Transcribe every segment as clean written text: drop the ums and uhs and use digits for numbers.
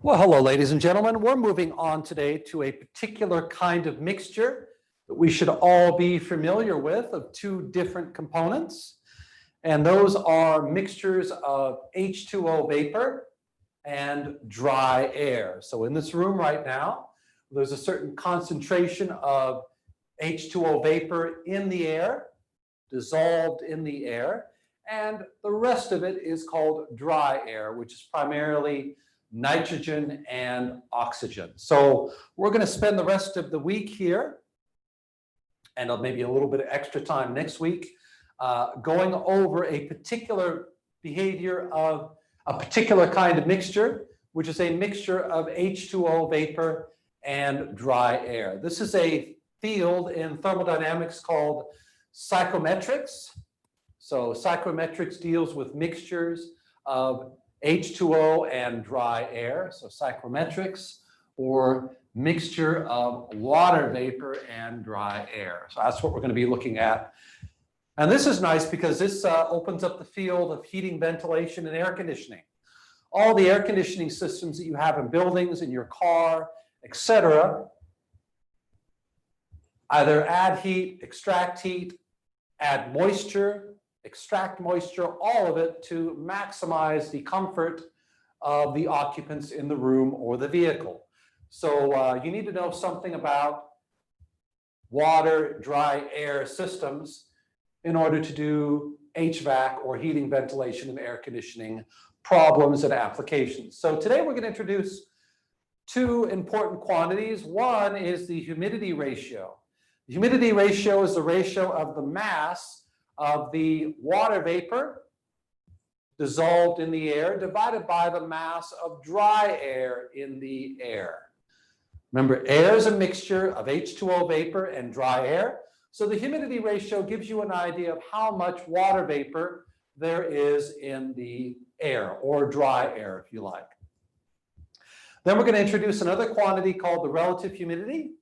Well, hello, ladies and gentlemen. We're moving on today to a particular kind of mixture that we should all be familiar with of two different components. And those are mixtures of H2O vapor and dry air. So in this room right now, there's a certain concentration of H2O vapor in the air, dissolved in the air, and the rest of it is called dry air, which is primarily nitrogen and oxygen. So we're going to spend the rest of the week here, and maybe a little bit of extra time next week, going over a particular behavior of a particular kind of mixture, which is a mixture of H2O vapor and dry air. This is a field in thermodynamics called psychrometrics. So psychrometrics deals with mixtures of H2O and dry air, so psychrometrics, or mixture of water vapor and dry air. So that's what we're going to be looking at. And this is nice because this opens up the field of heating, ventilation, and air conditioning. All the air conditioning systems that you have in buildings, in your car, etc., either add heat, extract heat, add moisture, extract moisture, all of it to maximize the comfort of the occupants in the room or the vehicle. So you need to know something about water, dry air systems in order to do HVAC or heating, ventilation, and air conditioning problems and applications. So today we're going to introduce two important quantities. One is the humidity ratio. The humidity ratio is the ratio of the mass of the water vapor dissolved in the air divided by the mass of dry air in the air. Remember, air is a mixture of H2O vapor and dry air. So the humidity ratio gives you an idea of how much water vapor there is in the air, or dry air, if you like. Then we're going to introduce another quantity called the relative humidity.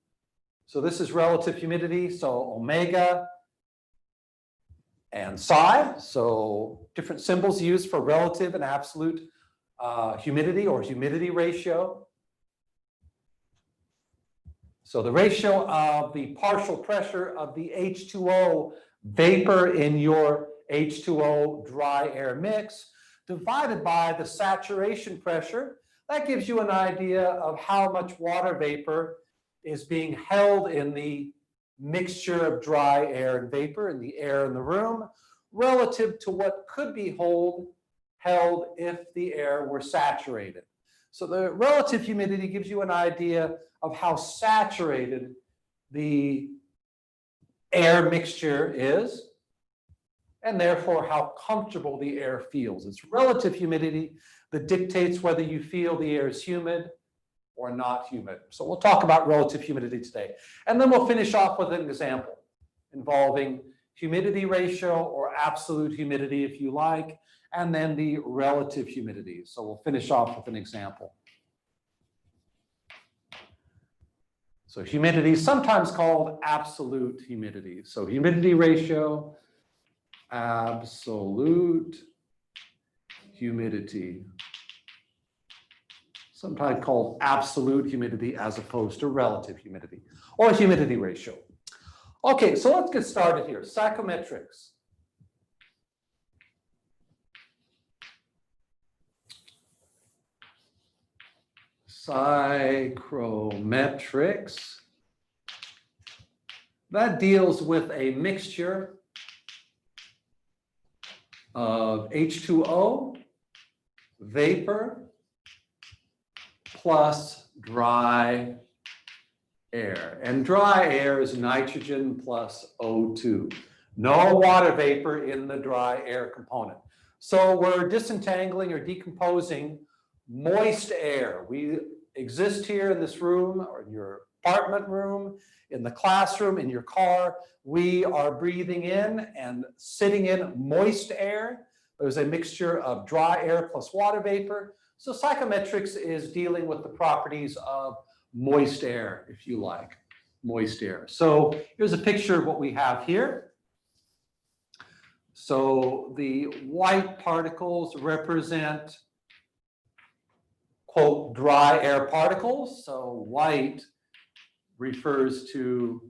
So this is relative humidity, so omega and psi, so different symbols used for relative and absolute humidity or humidity ratio. So the ratio of the partial pressure of the H2O vapor in your H2O dry air mix divided by the saturation pressure, that gives you an idea of how much water vapor is being held in the mixture of dry air and vapor in the air in the room relative to what could be held if the air were saturated. So the relative humidity gives you an idea of how saturated the air mixture is, and therefore how comfortable the air feels. It's relative humidity that dictates whether you feel the air is humid or not humid. So we'll talk about relative humidity today. And then we'll finish off with an example involving humidity ratio or absolute humidity, if you like, and then the relative humidity. So we'll finish off with an example. So humidity is sometimes called absolute humidity. So humidity ratio, absolute humidity. Sometimes called absolute humidity as opposed to relative humidity, or humidity ratio. Okay, so let's get started here. Psychrometrics. Psychrometrics. That deals with a mixture of H2O, vapor, plus dry air. And dry air is nitrogen plus O2. No water vapor in the dry air component. So we're disentangling or decomposing moist air. We exist here in this room, or in your apartment room, in the classroom, in your car. We are breathing in and sitting in moist air. There's a mixture of dry air plus water vapor. So psychrometrics is dealing with the properties of moist air, if you like, moist air. So here's a picture of what we have here. So the white particles represent quote, dry air particles. So white refers to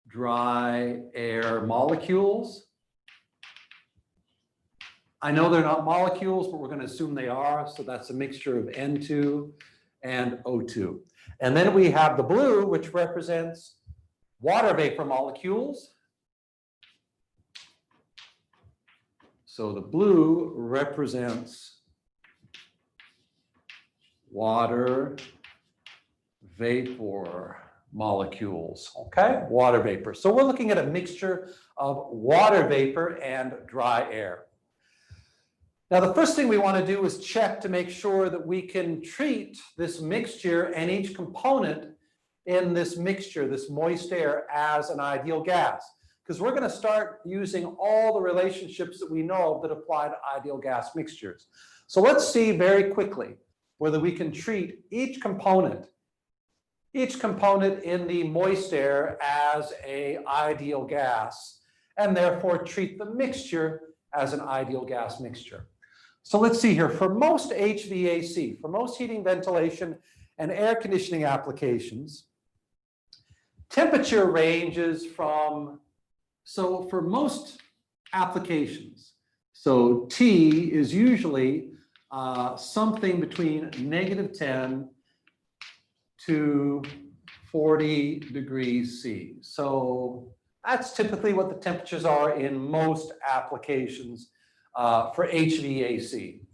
dry air molecules. I know they're not molecules, but we're going to assume they are. So that's a mixture of N2 and O2. And then we have the blue, which represents water vapor molecules. So the blue represents water vapor molecules, okay? Water vapor. So we're looking at a mixture of water vapor and dry air. Now, the first thing we want to do is check to make sure that we can treat this mixture and each component in this mixture, this moist air, as an ideal gas. Because we're going to start using all the relationships that we know of that apply to ideal gas mixtures. So let's see very quickly whether we can treat each component in the moist air as an ideal gas, and therefore treat the mixture as an ideal gas mixture. So let's see here, for most HVAC, for most heating, ventilation, and air conditioning applications, temperature ranges from, so for most applications, so T is usually something between -10 to 40 degrees C. So that's typically what the temperatures are in most applications for HVAC.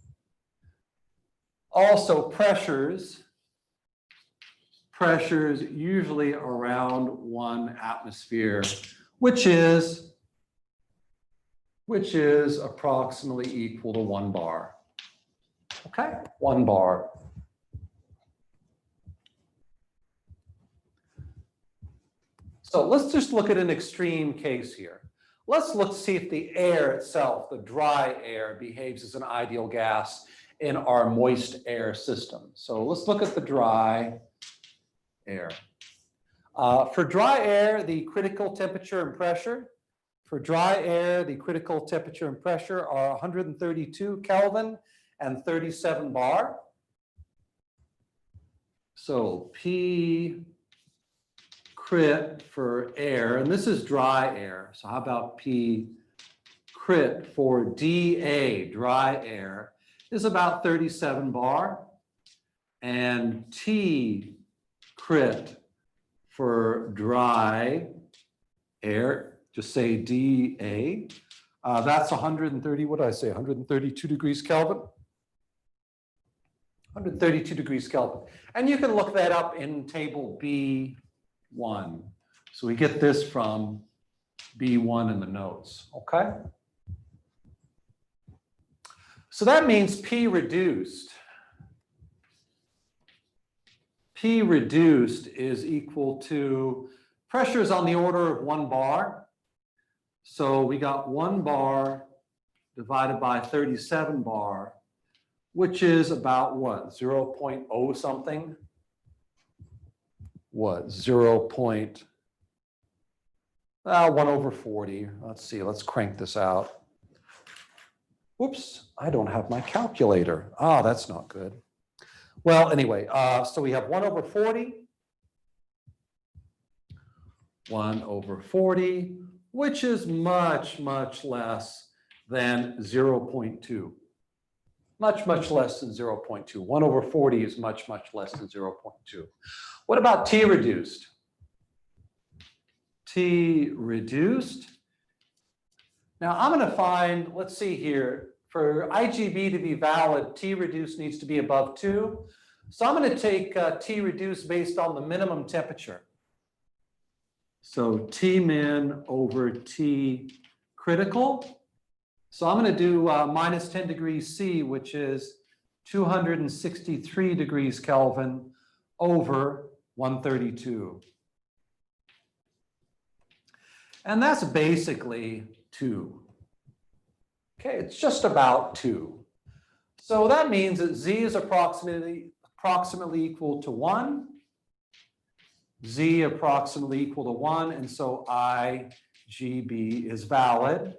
Also pressures usually around 1 atmosphere, which is approximately equal to 1 bar. Okay, 1 bar. So let's just look at an extreme case here. Let's see if the air itself, the dry air, behaves as an ideal gas in our moist air system. So let's look at the dry air. For dry air, the critical temperature and pressure. For dry air, the critical temperature and pressure are 132 Kelvin and 37 bar. So P crit for air, and this is dry air. So how about P crit for DA, dry air, is about 37 bar. And T crit for dry air, just say DA, that's 130, what did I say, 132 degrees Kelvin? 132 degrees Kelvin. And you can look that up in table B1. So we get this from B1 in the notes, okay? So that means P reduced is equal to, pressure is on the order of 1 bar. So we got 1 bar divided by 37 bar, which is about what, 0.0 something? What, 1/40. Let's see, let's crank this out. Whoops, I don't have my calculator. Ah, that's not good. Well, anyway, so we have 1/40, 1/40, which is much, much less than 0.2. Much, much less than 0.2. 1/40 is much, much less than 0.2. What about T reduced? T reduced. Now I'm going to find, let's see here, for IGB to be valid, T reduced needs to be above 2. So I'm going to take T reduced based on the minimum temperature. So T min over T critical. So I'm going to do minus 10 degrees C, which is 263 degrees Kelvin over 132. And that's basically 2. Okay, it's just about 2. So that means that Z is approximately equal to 1. Z approximately equal to 1, and so IGB is valid.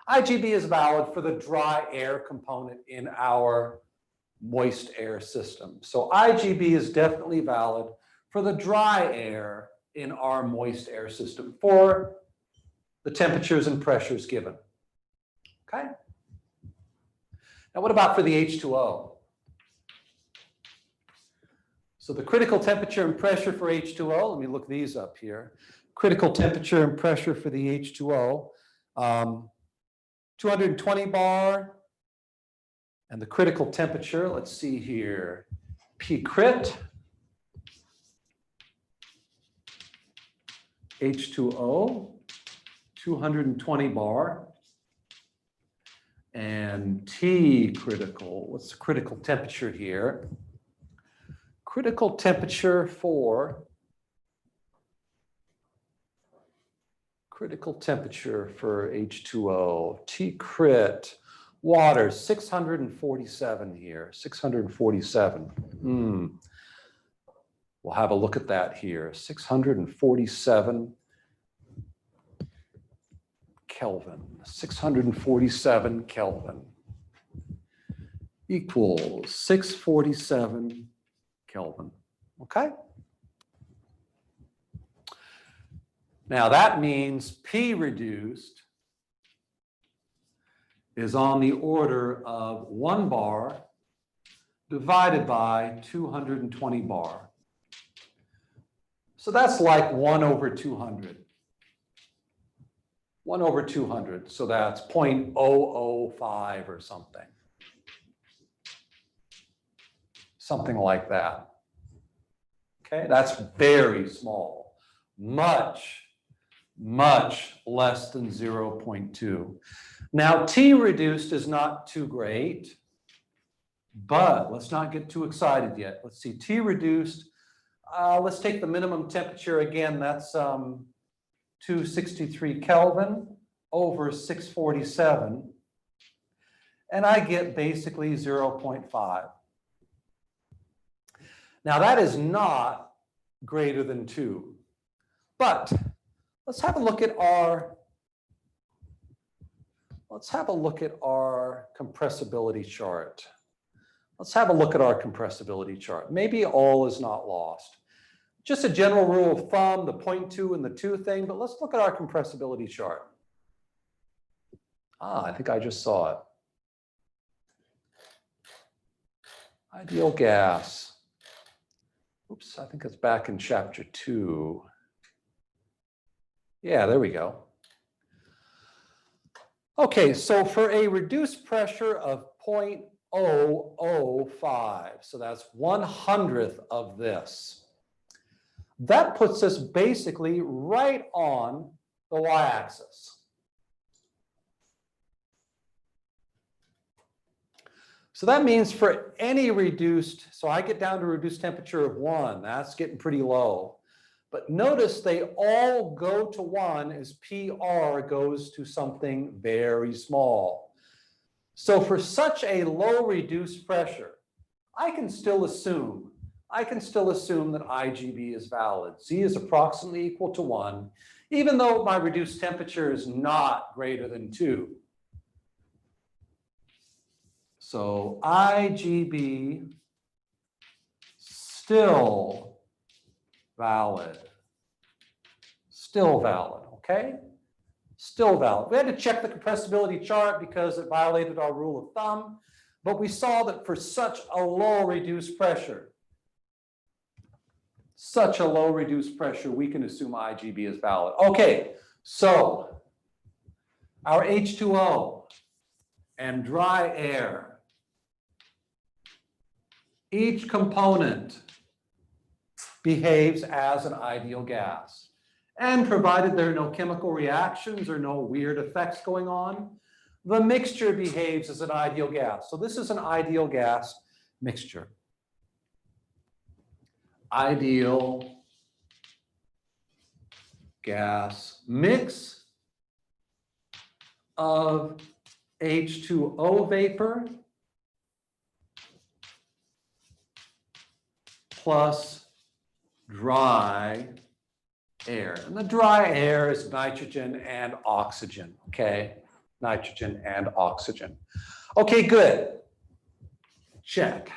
IGB is valid for the dry air component in our moist air system. So IGB is definitely valid for the dry air in our moist air system for the temperatures and pressures given. Okay? Now what about for the H2O? So the critical temperature and pressure for H2O, let me look these up here. Critical temperature and pressure for the H2O, 220 bar. And the critical temperature, let's see here, P crit, H2O, 220 bar. And T critical, what's the critical temperature here? Critical temperature for H2O, T crit, water, 647 here, 647. We'll have a look at that here, 647 Kelvin, 647 Kelvin equals 647 Kelvin, okay? Now that means P reduced is on the order of 1 bar divided by 220 bar. So that's like 1 over 200. 1 over 200, so that's 0.005 or something. Something like that. Okay, that's very small. Much less than 0.2. Now, T reduced is not too great, but let's not get too excited yet. Let's see, T reduced, let's take the minimum temperature again, that's 263 Kelvin over 647, and I get basically 0.5. Now, that is not greater than 2, but let's have a look at our compressibility chart. Let's have a look at our compressibility chart. Maybe all is not lost. Just a general rule of thumb, the 0.2 and the 2 thing, but let's look at our compressibility chart. I think I just saw it. Ideal gas. Oops, I think it's back in chapter 2. Yeah, there we go. Okay, so for a reduced pressure of 0.005, so that's 1/100th of this, that puts us basically right on the y-axis. So that means for any reduced, so I get down to a reduced temperature of 1, that's getting pretty low. But notice they all go to 1 as PR goes to something very small. So for such a low reduced pressure, I can still assume that IGB is valid. Z is approximately equal to 1, even though my reduced temperature is not greater than 2. So IGB still valid. Still valid, okay? Still valid. We had to check the compressibility chart because it violated our rule of thumb, but we saw that for such a low reduced pressure, we can assume IGB is valid. Okay, so our H2O and dry air, each component behaves as an ideal gas. And provided there are no chemical reactions or no weird effects going on, the mixture behaves as an ideal gas. So this is an ideal gas mixture. Ideal gas mix of H2O vapor plus dry air. And the dry air is nitrogen and oxygen, okay? Nitrogen and oxygen. Okay, good. Check.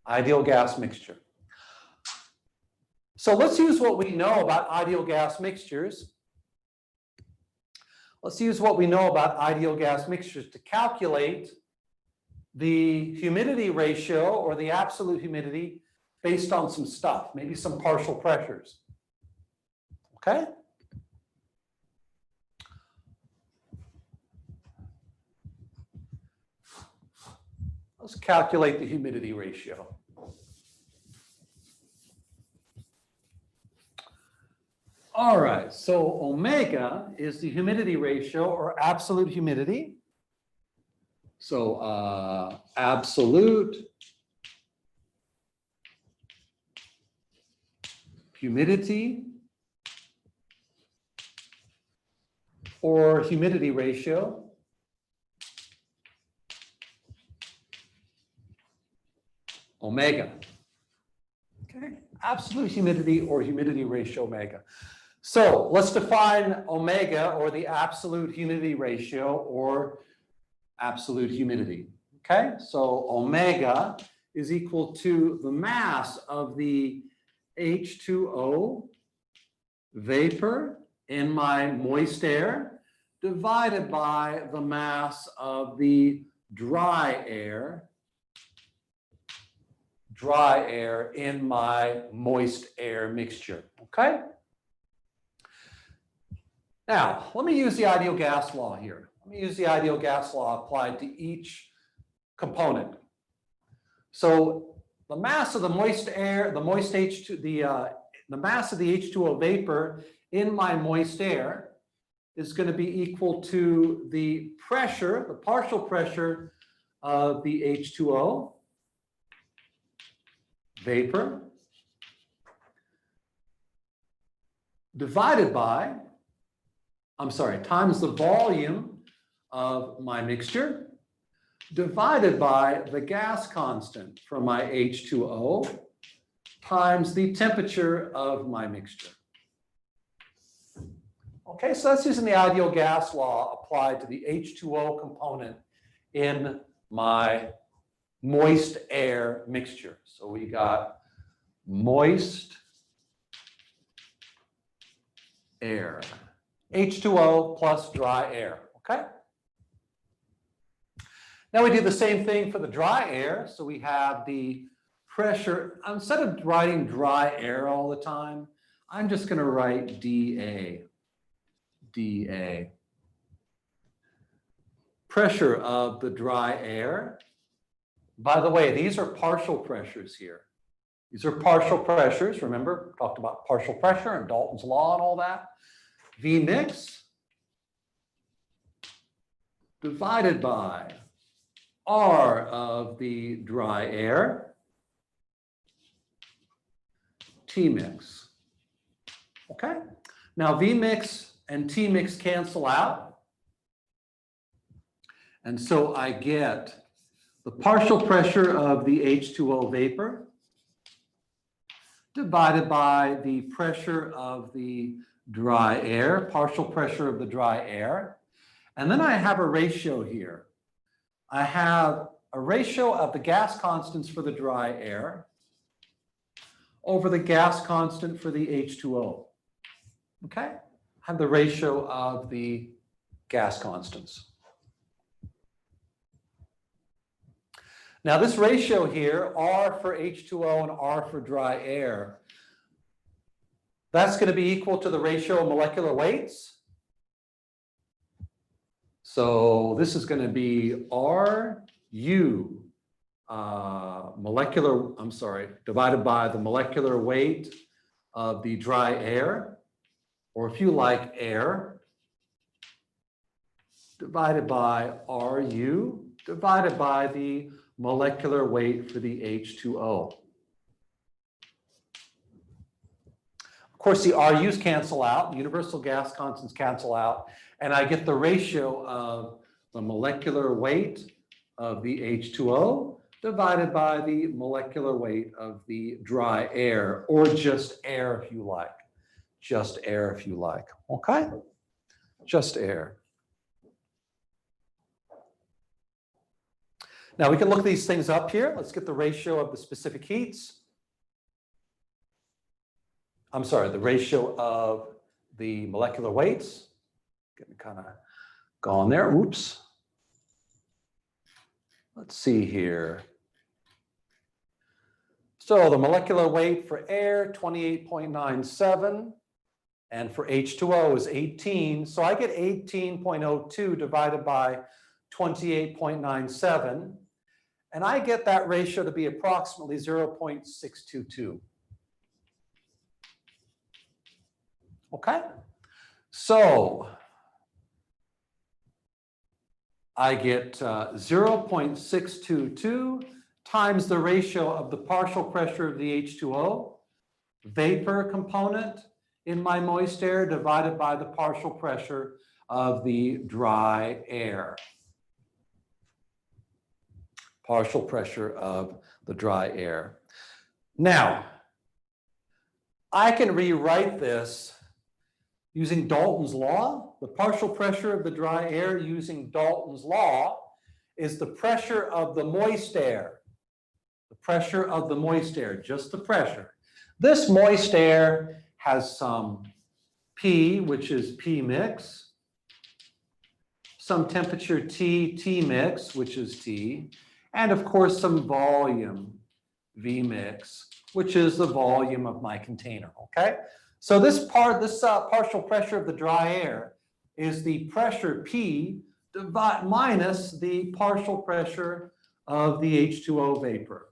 Ideal gas mixture. So let's use what we know about ideal gas mixtures. Let's use what we know about ideal gas mixtures to calculate the humidity ratio or the absolute humidity based on some stuff, maybe some partial pressures. Okay? Let's calculate the humidity ratio. All right, so omega is the humidity ratio or absolute humidity. So absolute humidity or humidity ratio omega. Okay, absolute humidity or humidity ratio omega. So let's define omega or the absolute humidity ratio or absolute humidity. Okay, so omega is equal to the mass of the H2O vapor in my moist air divided by the mass of the dry air in my moist air mixture. Okay? Now, let me use the ideal gas law here. Let me use the ideal gas law applied to each component. So the mass of the moist air, the mass of the H2O vapor in my moist air is going to be equal to the pressure, the partial pressure of the H2O vapor divided by, times the volume of my mixture divided by the gas constant from my H2O times the temperature of my mixture. Okay, so that's using the ideal gas law applied to the H2O component in my moist air mixture. So we got moist air, H2O plus dry air, okay? Now we do the same thing for the dry air. So we have the pressure, instead of writing dry air all the time, I'm just going to write dA. Pressure of the dry air. By the way, these are partial pressures here. These are partial pressures. Remember, talked about partial pressure and Dalton's law and all that. V mix divided by R of the dry air, T mix. Okay? Now V mix and T mix cancel out. And so I get the partial pressure of the H2O vapor divided by the pressure of the dry air, partial pressure of the dry air. And then I have a ratio here. I have a ratio of the gas constants for the dry air over the gas constant for the H2O. Okay? I have the ratio of the gas constants. Now this ratio here, R for H2O and R for dry air, that's going to be equal to the ratio of molecular weights. So this is going to be RU divided by the molecular weight of the dry air, or if you like, air, divided by RU divided by the molecular weight for the H2O. Of course, the RUs cancel out, universal gas constants cancel out, and I get the ratio of the molecular weight of the H2O divided by the molecular weight of the dry air, or just air if you like. Just air if you like, okay? Just air. Now we can look these things up here. Let's get the ratio of the specific heats. I'm sorry, the ratio of the molecular weights. Getting kind of gone there. Oops. Let's see here. So the molecular weight for air, 28.97, and for H2O is 18. So I get 18.02 divided by 28.97, and I get that ratio to be approximately 0.622. Okay, so I get 0.622 times the ratio of the partial pressure of the H2O vapor component in my moist air divided by the partial pressure of the dry air. Partial pressure of the dry air. Now, I can rewrite this using Dalton's law. The partial pressure of the dry air using Dalton's law is the pressure of the moist air. The pressure of the moist air, just the pressure. This moist air has some P, which is P mix, some temperature T, T mix, which is T, and of course some volume, V mix, which is the volume of my container, okay? So this partial pressure of the dry air is the pressure P minus the partial pressure of the H2O vapor.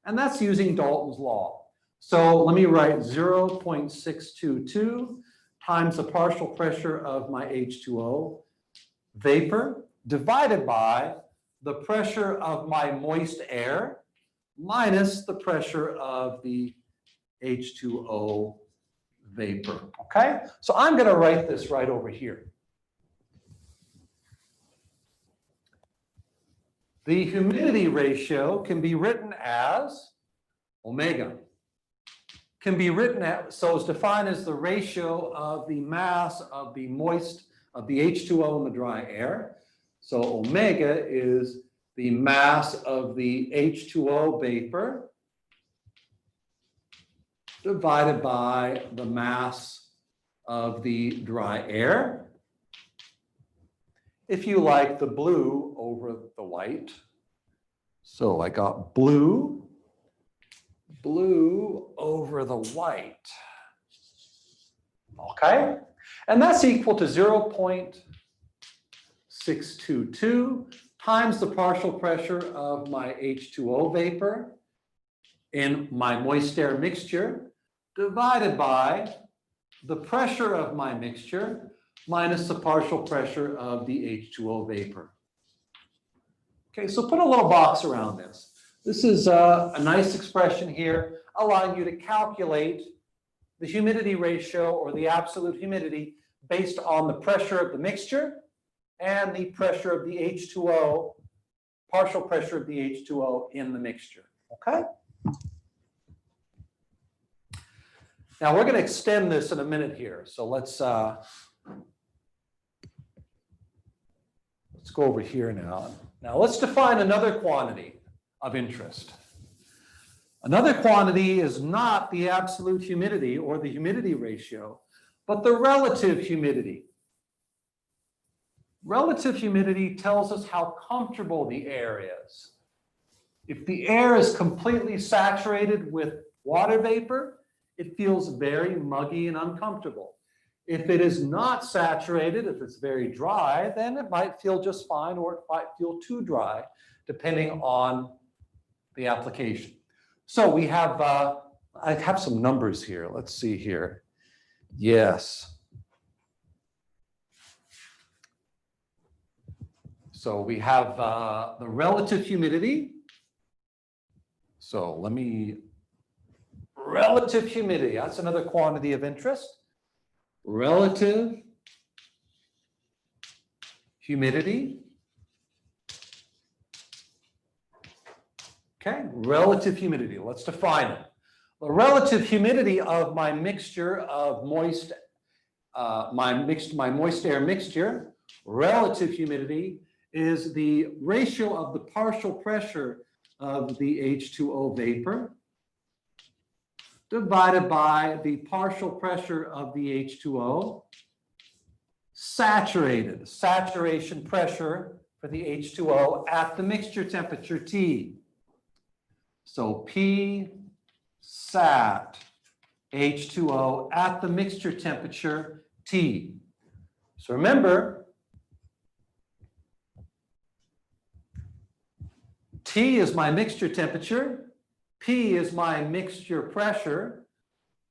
And that's using Dalton's law. So let me write 0.622 times the partial pressure of my H2O vapor divided by the pressure of my moist air minus the pressure of the H2O vapor, okay? So I'm gonna write this right over here. The humidity ratio can be written as omega. Can be written as, so it's defined as the ratio of the mass of the H2O in the dry air. So omega is the mass of the H2O vapor divided by the mass of the dry air. If you like, the blue over the white. So I got blue over the white. Okay? And that's equal to 0.622 times the partial pressure of my H2O vapor in my moist air mixture divided by the pressure of my mixture minus the partial pressure of the H2O vapor. Okay, so put a little box around this. This is a nice expression here allowing you to calculate the humidity ratio or the absolute humidity based on the pressure of the mixture and the pressure of the H2O, partial pressure of the H2O in the mixture, okay? Now we're going to extend this in a minute here, so let's go over here now. Now let's define another quantity of interest. Another quantity is not the absolute humidity or the humidity ratio, but the relative humidity. Relative humidity tells us how comfortable the air is. If the air is completely saturated with water vapor, it feels very muggy and uncomfortable. If it is not saturated, if it's very dry, then it might feel just fine or it might feel too dry, depending on the application. So we have, I have some numbers here. Let's see here. Yes. So we have the relative humidity. So relative humidity, that's another quantity of interest. Relative humidity. Okay, relative humidity, let's define it. The relative humidity of my mixture of my moist air mixture, relative humidity is the ratio of the partial pressure of the H2O vapor divided by the partial pressure of the H2O saturated, saturation pressure for the H2O at the mixture temperature T. So P sat H2O at the mixture temperature T. So remember, T is my mixture temperature, P is my mixture pressure.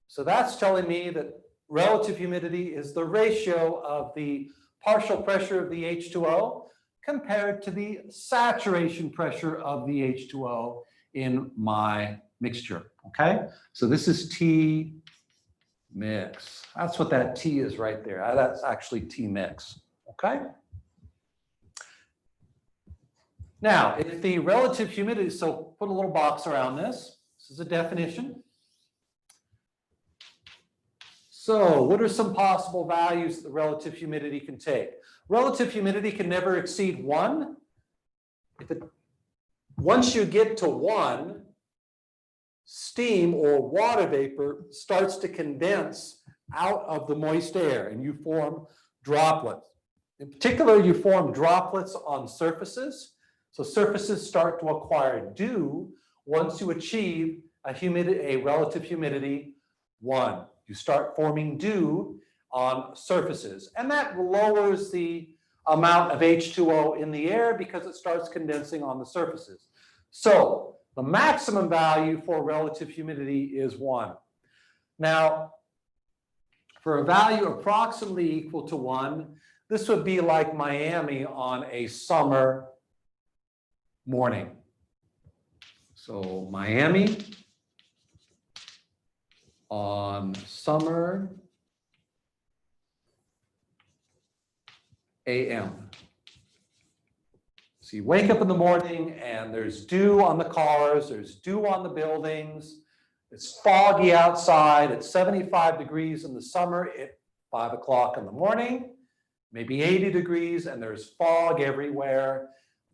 So that's telling me that relative humidity is the ratio of the partial pressure of the H2O compared to the saturation pressure of the H2O in my mixture, okay? So this is T mix. That's what that T is right there. That's actually T mix, okay? Now, if the relative humidity, so put a little box around this. This is a definition. So what are some possible values that the relative humidity can take? Relative humidity can never exceed 1. Once you get to 1, steam or water vapor starts to condense out of the moist air and you form droplets. In particular, you form droplets on surfaces. So surfaces start to acquire dew once you achieve a relative humidity 1. You start forming dew on surfaces, and that lowers the amount of H2O in the air because it starts condensing on the surfaces. So the maximum value for relative humidity is 1. Now, for a value approximately equal to 1, this would be like Miami on a summer morning. So Miami on summer AM. So you wake up in the morning and there's dew on the cars, there's dew on the buildings, it's foggy outside, it's 75 degrees in the summer at 5 o'clock in the morning, maybe 80 degrees, and there's fog everywhere.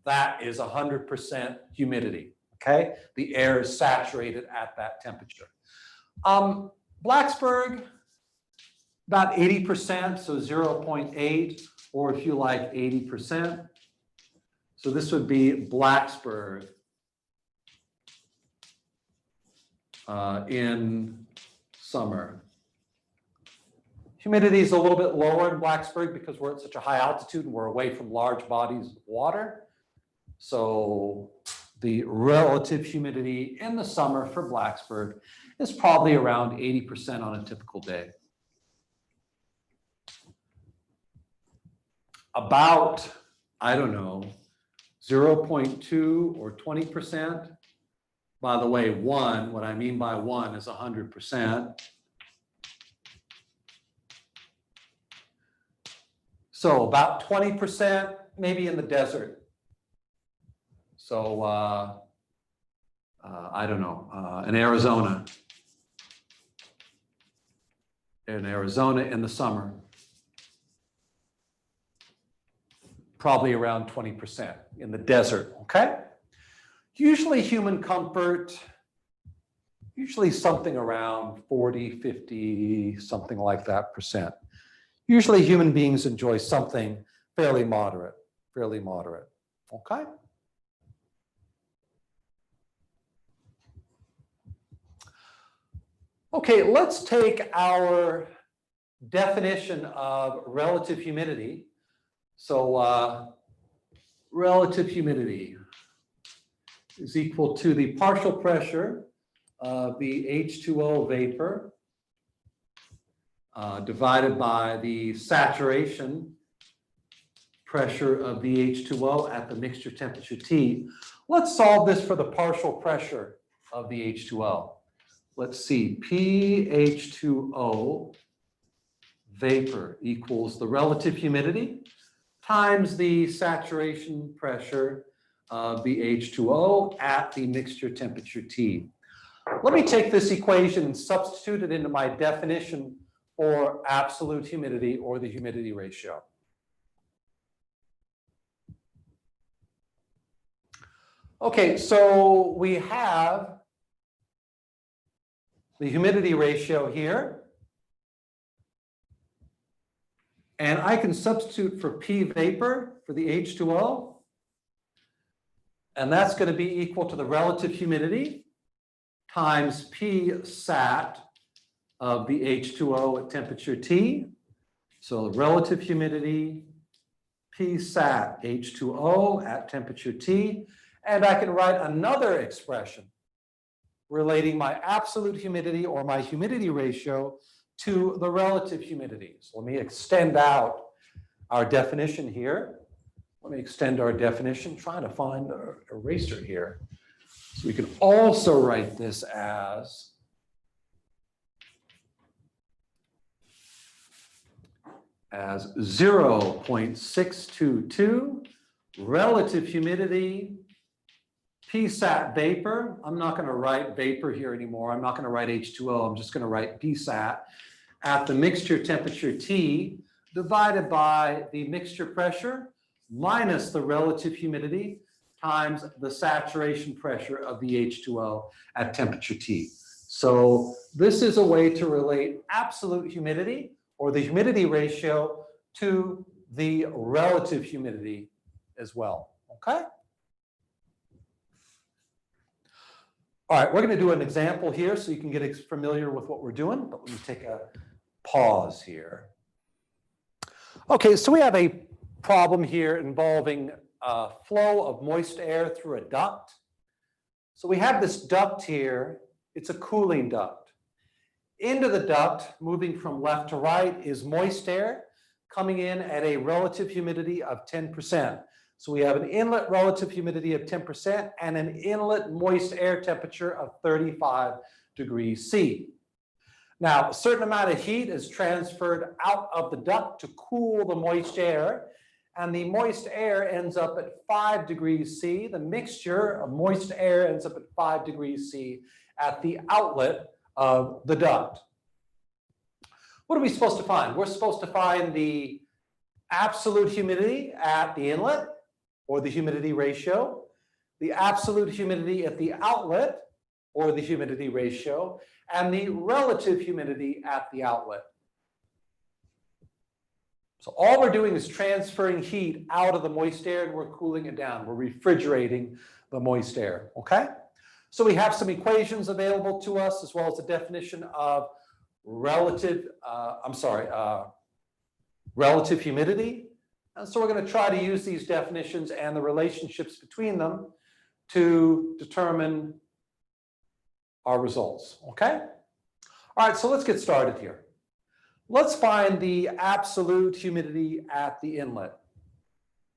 That is 100% humidity, okay? The air is saturated at that temperature. Blacksburg, about 80%, so 0.8, or if you like 80%. So this would be Blacksburg in summer. Humidity is a little bit lower in Blacksburg because we're at such a high altitude and we're away from large bodies of water. So the relative humidity in the summer for Blacksburg is probably around 80% on a typical day. About, I don't know, 0.2 or 20%. By the way, 1, what I mean by 1 is 100%. So about 20% maybe in the desert. So I don't know, in Arizona. In Arizona in the summer. Probably around 20% in the desert, okay? Usually human comfort, usually something around 40, 50, something like that percent. Usually human beings enjoy something fairly moderate, okay? Okay, let's take our definition of relative humidity. So relative humidity is equal to the partial pressure of the H2O vapor divided by the saturation pressure of the H2O at the mixture temperature T. Let's solve this for the partial pressure of the H2O. Let's see, PH2O vapor equals the relative humidity times the saturation pressure of the H2O at the mixture temperature T. Let me take this equation and substitute it into my definition for absolute humidity or the humidity ratio. Okay, so we have the humidity ratio here. And I can substitute for P vapor for the H2O. And that's going to be equal to the relative humidity times P sat of the H2O at temperature T. So relative humidity, P sat H2O at temperature T. And I can write another expression relating my absolute humidity or my humidity ratio to the relative humidity. So let me extend out our definition here. Let me extend our definition, trying to find an eraser here. So we can also write this as as 0.622 relative humidity PSAT vapor. I'm not going to write vapor here anymore. I'm not going to write H2O. I'm just going to write PSAT at the mixture temperature T divided by the mixture pressure minus the relative humidity times the saturation pressure of the H2O at temperature T. So this is a way to relate absolute humidity or the humidity ratio to the relative humidity as well, okay? All right, we're going to do an example here so you can get familiar with what we're doing, but let me take a pause here. Okay, so we have a problem here involving a flow of moist air through a duct. So we have this duct here. It's a cooling duct. Into the duct, moving from left to right, is moist air coming in at a relative humidity of 10%. So we have an inlet relative humidity of 10% and an inlet moist air temperature of 35 degrees C. Now, a certain amount of heat is transferred out of the duct to cool the moist air, and the moist air ends up at 5 degrees C. The mixture of moist air ends up at 5 degrees C at the outlet of the duct. What are we supposed to find? We're supposed to find the absolute humidity at the inlet, or the humidity ratio, the absolute humidity at the outlet, or the humidity ratio, and the relative humidity at the outlet. So all we're doing is transferring heat out of the moist air and we're cooling it down. We're refrigerating the moist air, okay? So we have some equations available to us as well as a definition of relative humidity. And so we're going to try to use these definitions and the relationships between them to determine our results, okay? All right, so let's get started here. Let's find the absolute humidity at the inlet.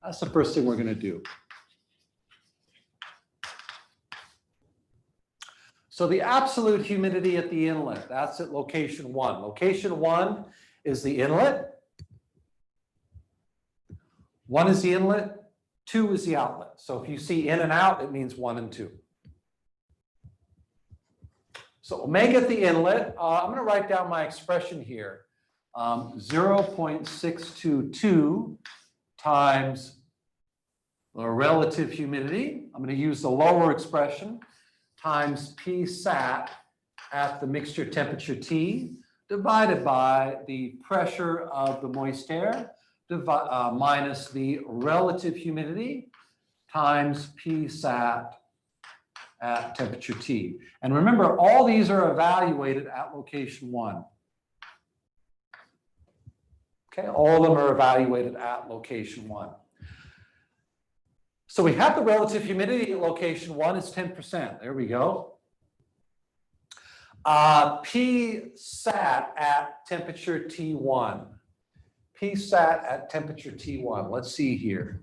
That's the first thing we're going to do. So the absolute humidity at the inlet, that's at location 1. Location 1 is the inlet. 1 is the inlet, 2 is the outlet. So if you see in and out, it means 1 and 2. So omega at the inlet, I'm going to write down my expression here. 0.622 times the relative humidity. I'm going to use the lower expression times P sat at the mixture temperature T divided by the pressure of the moist air minus the relative humidity times P sat at temperature T. And remember, all these are evaluated at location 1. Okay, all of them are evaluated at location 1. So we have the relative humidity at location 1 is 10%. There we go. P sat at temperature T1. P sat at temperature T1. Let's see here.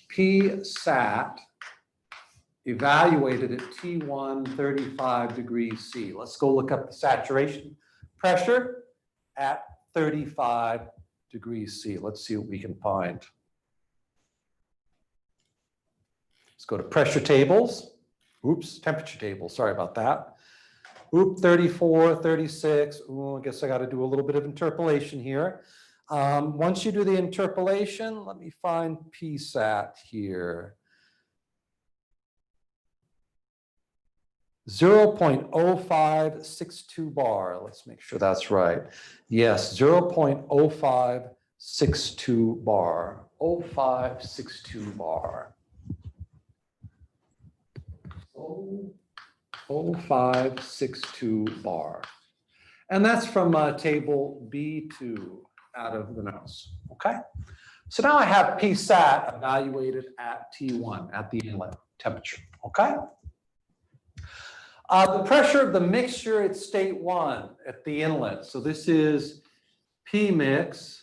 P sat evaluated at T1, 35 degrees C. Let's go look up the saturation pressure at 35 degrees C. Let's see what we can find. Let's go to pressure tables. Oops, temperature tables. Sorry about that. Oop, 34, 36. Ooh, I guess I got to do a little bit of interpolation here. Once you do the interpolation, let me find PSAT here. 0.0562 bar. Let's make sure that's right. Yes, 0.0562 bar. 0562 bar. 0562 bar. And that's from table B2 out of the notes, okay? So now I have Psat evaluated at T1, at the inlet temperature, okay? The pressure of the mixture at state 1 at the inlet. So this is P mix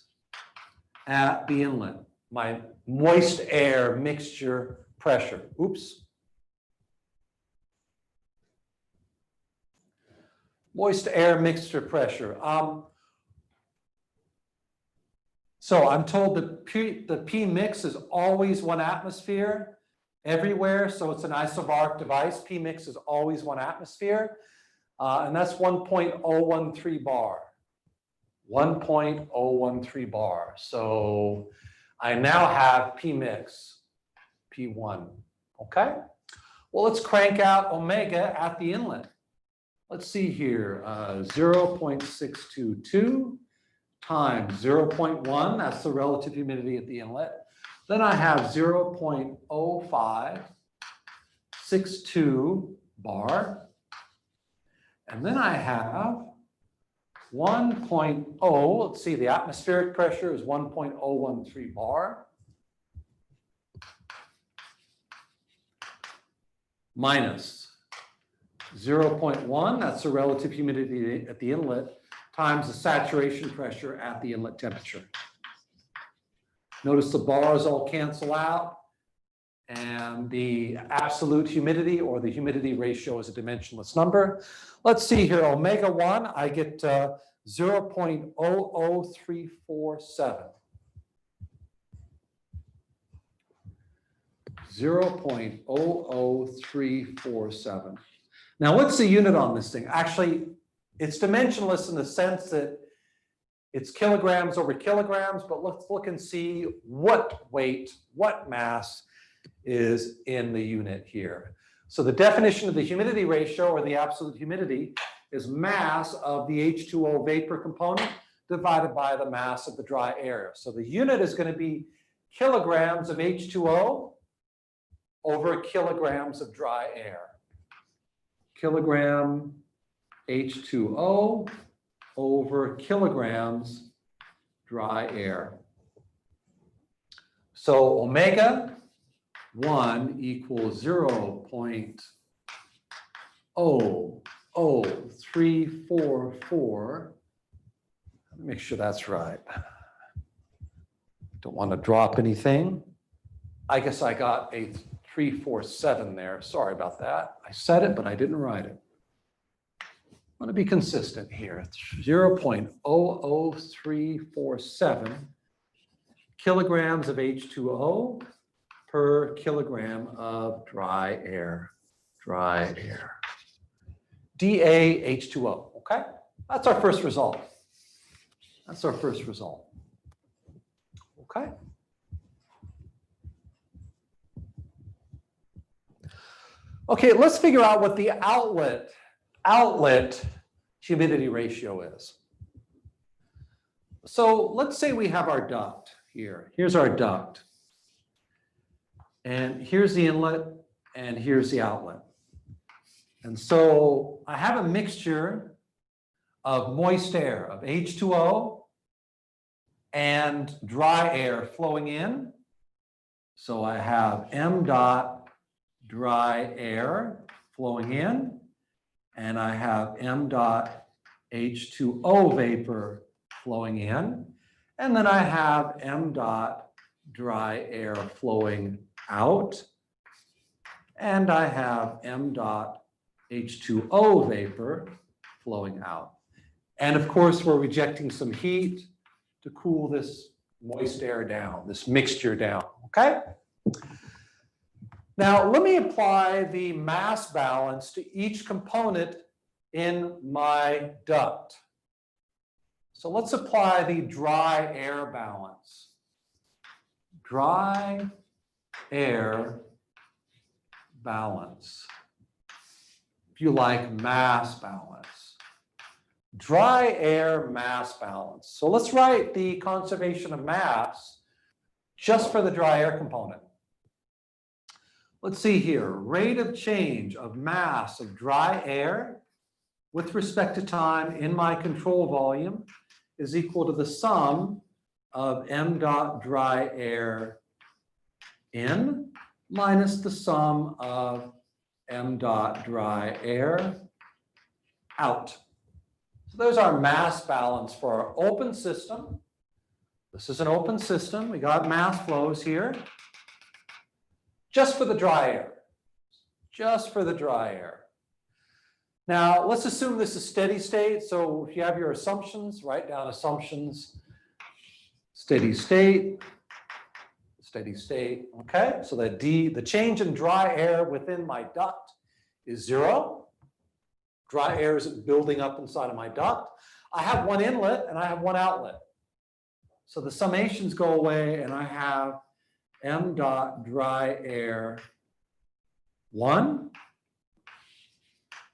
at the inlet, my moist air mixture pressure. Oops. Moist air mixture pressure. So I'm told the P mix is always 1 atmosphere everywhere. So it's an isobaric device. P mix is always 1 atmosphere. And that's 1.013 bar. 1.013 bar. So I now have P mix, P1. Okay? Well, let's crank out omega at the inlet. Let's see here, 0.622 times 0.1, that's the relative humidity at the inlet. Then I have 0.0562 bar. And then I have 1.0, let's see, the atmospheric pressure is 1.013 bar. Minus 0.1, that's the relative humidity at the inlet, times the saturation pressure at the inlet temperature. Notice the bars all cancel out, and the absolute humidity or the humidity ratio is a dimensionless number. Let's see here, omega 1, I get 0.00347. 0.00347. Now, what's the unit on this thing? Actually, it's dimensionless in the sense that it's kilograms over kilograms, but let's look and see what weight, what mass is in the unit here. So the definition of the humidity ratio, or the absolute humidity, is mass of the H2O vapor component divided by the mass of the dry air. So the unit is going to be kilograms of H2O over kilograms of dry air. Kilogram H2O over kilograms dry air. So omega 1 equals 0.00344. Let me make sure that's right. Don't want to drop anything. I guess I got a 347 there. Sorry about that. I said it, but I didn't write it. I want to be consistent here. 0.00347 kilograms of H2O per kilogram of dry air. Dry air. DaH2O, okay? That's our first result. That's our first result. Okay? Okay, let's figure out what the outlet humidity ratio is. So let's say we have our duct here. Here's our duct. And here's the inlet, and here's the outlet. And so I have a mixture of moist air, of H2O and dry air flowing in. So I have m dot dry air flowing in, and I have m dot H2O vapor flowing in, and then I have m dot dry air flowing out, and I have m dot H2O vapor flowing out. And of course, we're rejecting some heat to cool this moist air down, this mixture down, okay? Now, let me apply the mass balance to each component in my duct. So let's apply the dry air balance. Dry air balance. if you like, mass balance. Dry air mass balance. So let's write the conservation of mass just for the dry air component. Let's see here, rate of change of mass of dry air with respect to time in my control volume is equal to the sum of m dot dry air in minus the sum of m dot dry air out. So there's our mass balance for our open system. This is an open system. We got mass flows here. Just for the dry air. Just for the dry air. Now, let's assume this is steady state. So if you have your assumptions, write down assumptions. Steady state. Steady state. Okay, so that the change in dry air within my duct is 0. Dry air is building up inside of my duct. I have one inlet and I have one outlet. So the summations go away and I have m dot dry air 1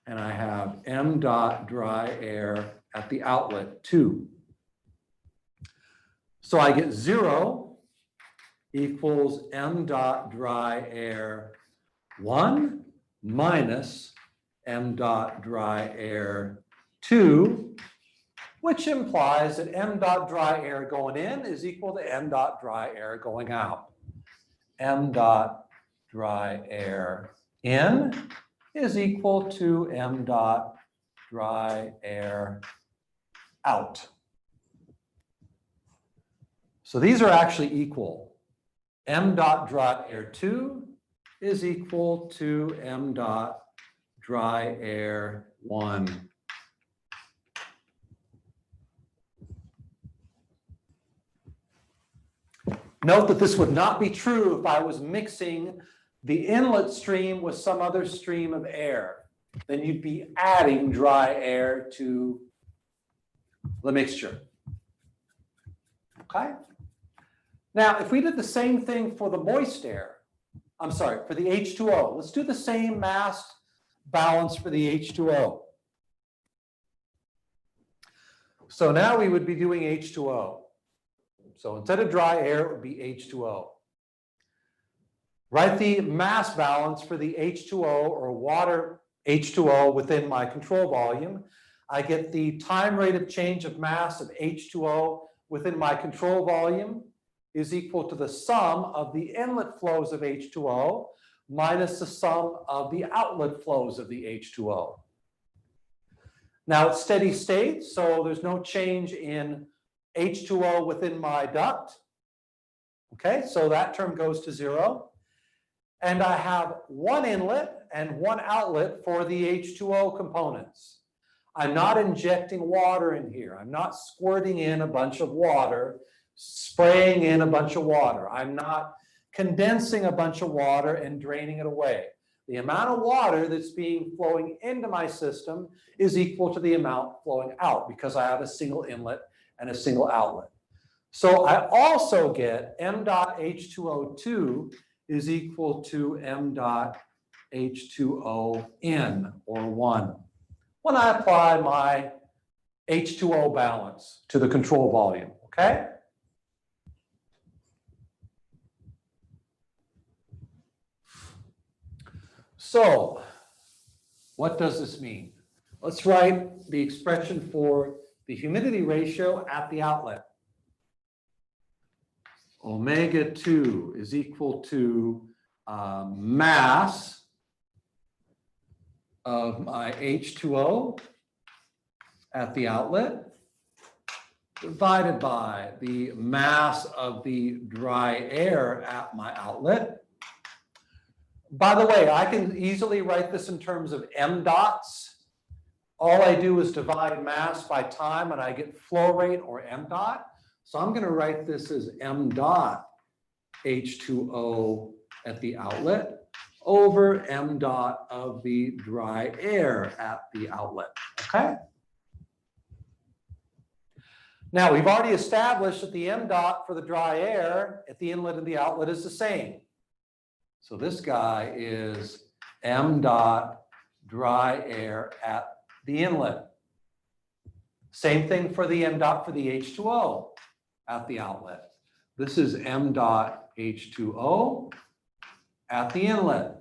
and I have m dot dry air at the outlet 2. So I get 0 equals m dot dry air 1 minus m dot dry air 2, which implies that m dot dry air going in is equal to m dot dry air going out. M dot dry air in is equal to m dot dry air out. So these are actually equal. M dot dry air 2 is equal to m dot dry air 1. Note that this would not be true if I was mixing the inlet stream with some other stream of air. Then you'd be adding dry air to the mixture. Okay? Now, if we did the same thing for the moist air, I'm sorry, for the H2O, let's do the same mass balance for the H2O. So now we would be doing H2O. So instead of dry air, it would be H2O. Write the mass balance for the H2O or water H2O within my control volume. I get the time rate of change of mass of H2O within my control volume is equal to the sum of the inlet flows of H2O minus the sum of the outlet flows of the H2O. Now it's steady state, so there's no change in H2O within my duct. Okay, so that term goes to 0. And I have one inlet and one outlet for the H2O components. I'm not injecting water in here. I'm not squirting in a bunch of water, spraying in a bunch of water. I'm not condensing a bunch of water and draining it away. The amount of water that's flowing into my system is equal to the amount flowing out because I have a single inlet and a single outlet. So I also get m dot H2O2 is equal to m dot H2O in, or 1, when I apply my H2O balance to the control volume, okay? So what does this mean? Let's write the expression for the humidity ratio at the outlet. Omega 2 is equal to mass of my H2O at the outlet divided by the mass of the dry air at my outlet. By the way, I can easily write this in terms of m dots. All I do is divide mass by time and I get flow rate, or m dot. So I'm going to write this as m dot H2O at the outlet over m dot of the dry air at the outlet, okay? Now, we've already established that the m dot for the dry air at the inlet and the outlet is the same. So this guy is m dot dry air at the inlet. Same thing for the m dot for the H2O at the outlet. This is m dot H2O at the inlet.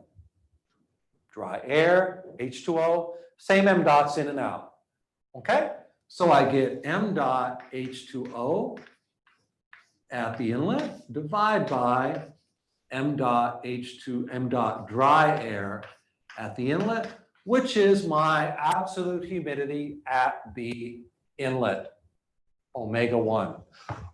Dry air, H2O, same m dots in and out. Okay? So I get m dot H2O at the inlet, divide by m dot dry air at the inlet, which is my absolute humidity at the inlet, omega 1.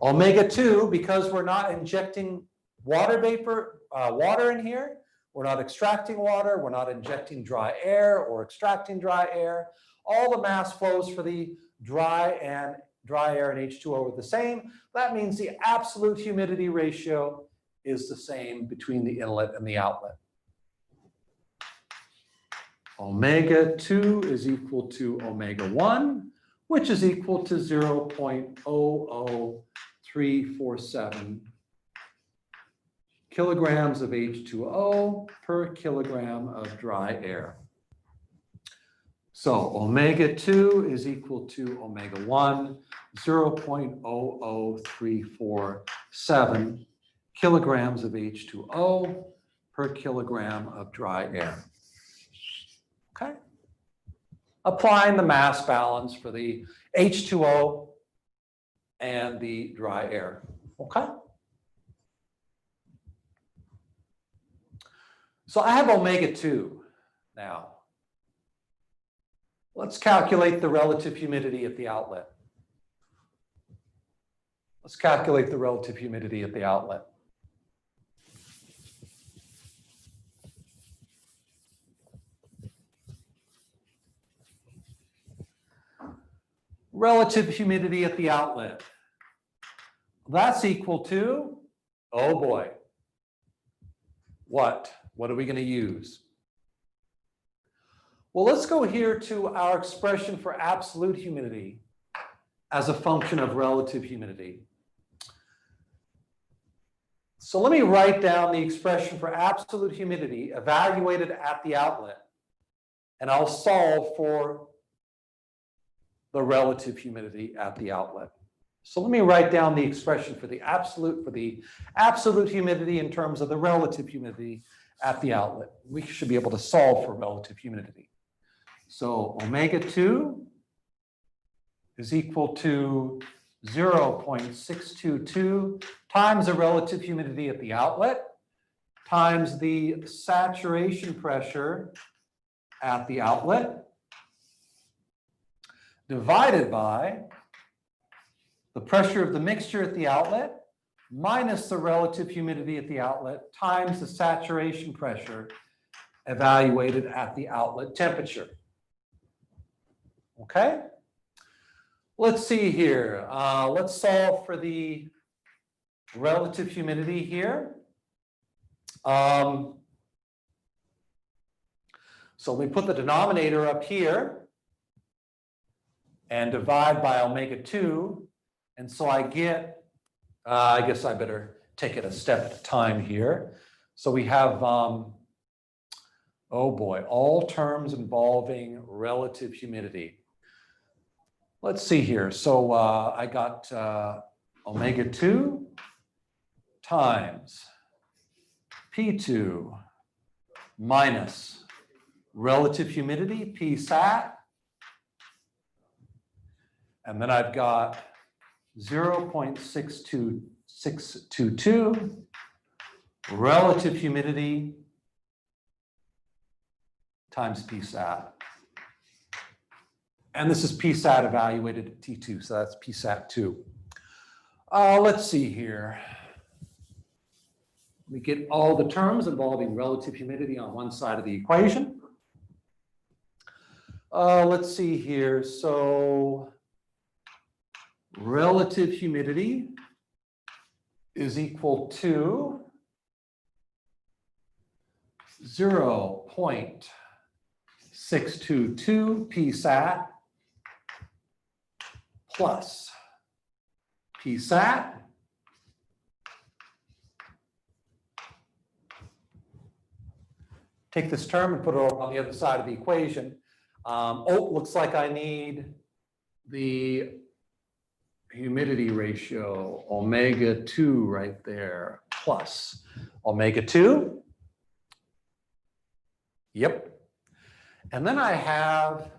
Omega 2, because we're not injecting water vapor, water in here, we're not extracting water, we're not injecting dry air or extracting dry air. All the mass flows for the dry air and H2O are the same. That means the absolute humidity ratio is the same between the inlet and the outlet. Omega 2 is equal to omega 1, which is equal to 0.00347 kilograms of H2O per kilogram of dry air. So omega 2 is equal to omega 1, 0.00347 kilograms of H2O per kilogram of dry air. Okay? Applying the mass balance for the H2O and the dry air. Okay? So I have omega 2 now. Let's calculate the relative humidity at the outlet. Let's calculate the relative humidity at the outlet. Relative humidity at the outlet. That's equal to, oh boy, what? What are we going to use? Well, let's go here to our expression for absolute humidity as a function of relative humidity. So let me write down the expression for absolute humidity evaluated at the outlet, and I'll solve for the relative humidity at the outlet. So let me write down the expression for the absolute humidity in terms of the relative humidity at the outlet. We should be able to solve for relative humidity. So omega 2 is equal to 0.622 times the relative humidity at the outlet times the saturation pressure at the outlet divided by the pressure of the mixture at the outlet minus the relative humidity at the outlet times the saturation pressure evaluated at the outlet temperature. Okay? Let's see here. Let's solve for the relative humidity here. So let me put the denominator up here and divide by omega 2. And so I get, I guess I better take it a step at a time here. So we have, oh boy, all terms involving relative humidity. Let's see here. So I got omega 2 times P2 minus relative humidity, P sat. And then I've got 0.622 relative humidity times P sat. And this is P sat evaluated at T2, so that's P sat 2. Let's see here. We get all the terms involving relative humidity on one side of the equation. Let's see here. So relative humidity is equal to 0.622 P sat plus P sat take this term and put it over on the other side of the equation. Oh, looks like I need the humidity ratio, omega 2 right there, plus omega 2. Yep. And then I have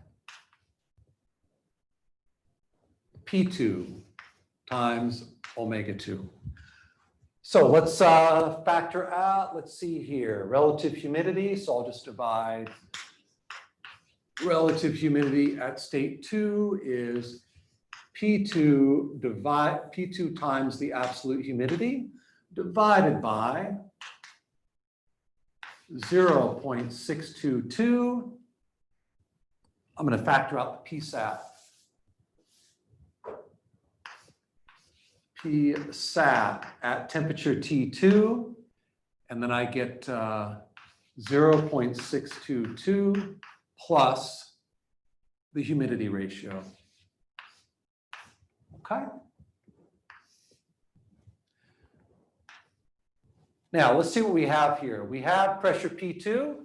P2 times omega 2. So let's factor out, let's see here, relative humidity. So I'll just divide relative humidity at state 2 is P2 times the absolute humidity divided by 0.622. I'm going to factor out the PSAT. PSAT at temperature T2, and then I get 0.622 plus the humidity ratio. Okay. Now let's see what we have here. We have pressure P2.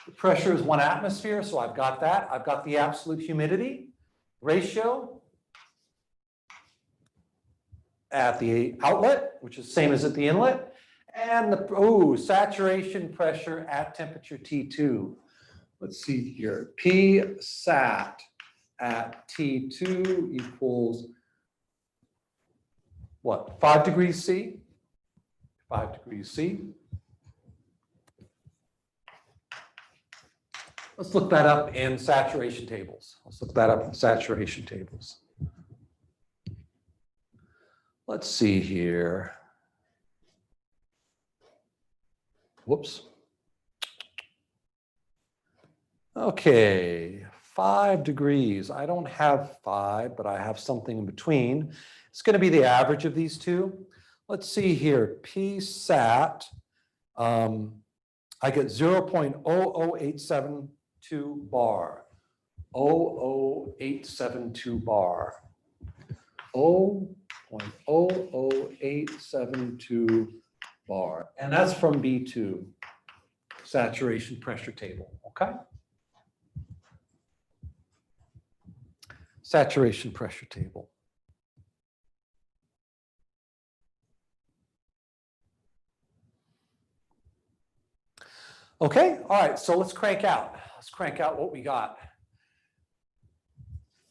The pressure is 1 atmosphere, so I've got that. I've got the absolute humidity ratio at the outlet, which is the same as at the inlet, and the saturation pressure at temperature T2. Let's see here. Psat at T2 equals what? 5 degrees C? 5 degrees C. Let's look that up in saturation tables. Let's see here. Whoops. Okay, 5 degrees. I don't have 5, but I have something in between. It's going to be the average of these two. Let's see here. Psat, I get 0.00872 bar. 00872 bar. 0.00872 bar. And that's from B2, saturation pressure table, okay? Saturation pressure table. Okay, all right, so let's crank out. Let's crank out what we got.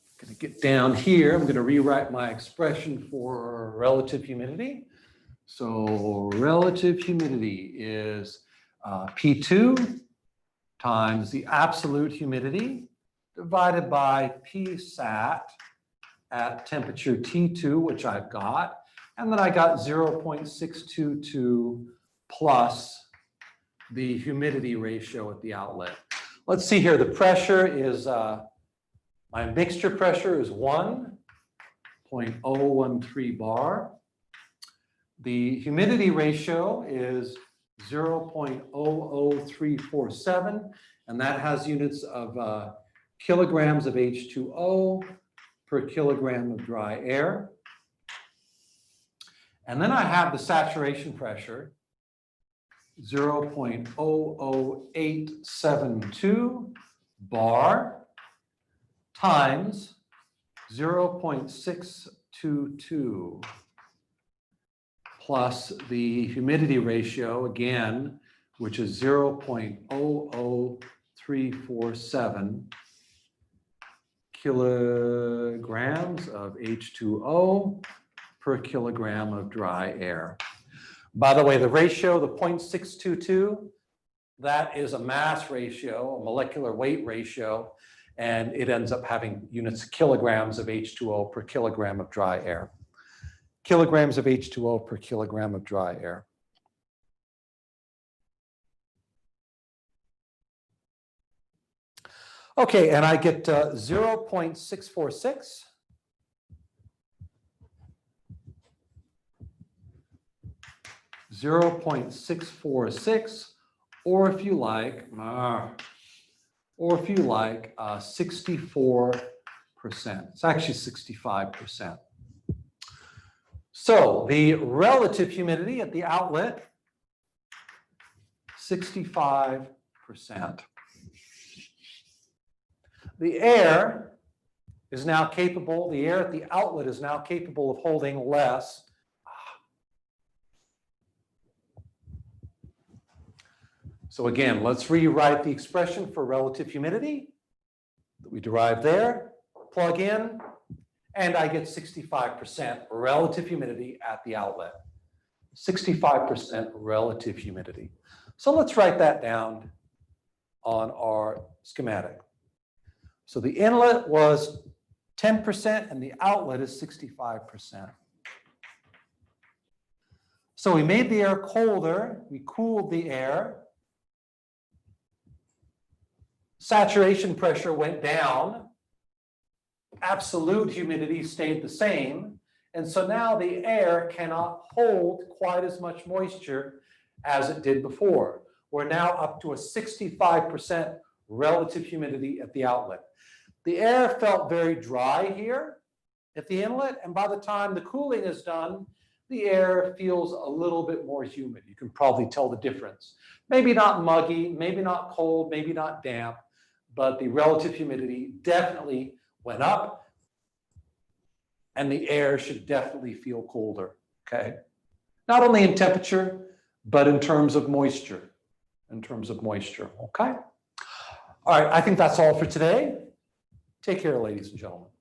I'm going to get down here. I'm going to rewrite my expression for relative humidity. So relative humidity is P2 times the absolute humidity divided by Psat at temperature T2, which I've got. And then I got 0.622 plus the humidity ratio at the outlet. Let's see here. The pressure is, my mixture pressure is 1.013 bar. The humidity ratio is 0.00347, and that has units of kilograms of H2O per kilogram of dry air. And then I have the saturation pressure, 0.00872 bar times 0.622 plus the humidity ratio, again, which is 0.00347 kilograms of H2O per kilogram of dry air. By the way, the ratio, the 0.622, that is a mass ratio, a molecular weight ratio, and it ends up having units of kilograms of H2O per kilogram of dry air. Kilograms of H2O per kilogram of dry air. Okay, and I get 0.646. 0.646, or if you like, 64%. It's actually 65%. So the relative humidity at the outlet, 65%. The air is now capable, the air at the outlet is now capable of holding less. So again, let's rewrite the expression for relative humidity that we derived there, plug in, and I get 65% relative humidity at the outlet. 65% relative humidity. So let's write that down on our schematic. So the inlet was 10% and the outlet is 65%. So we made the air colder, we cooled the air. Saturation pressure went down. Absolute humidity stayed the same. And so now the air cannot hold quite as much moisture as it did before. We're now up to a 65% relative humidity at the outlet. The air felt very dry here at the inlet, and by the time the cooling is done, the air feels a little bit more humid. You can probably tell the difference. Maybe not muggy, maybe not cold, maybe not damp, but the relative humidity definitely went up, and the air should definitely feel colder, okay? Not only in temperature, but in terms of moisture, okay? All right, I think that's all for today. Take care, ladies and gentlemen.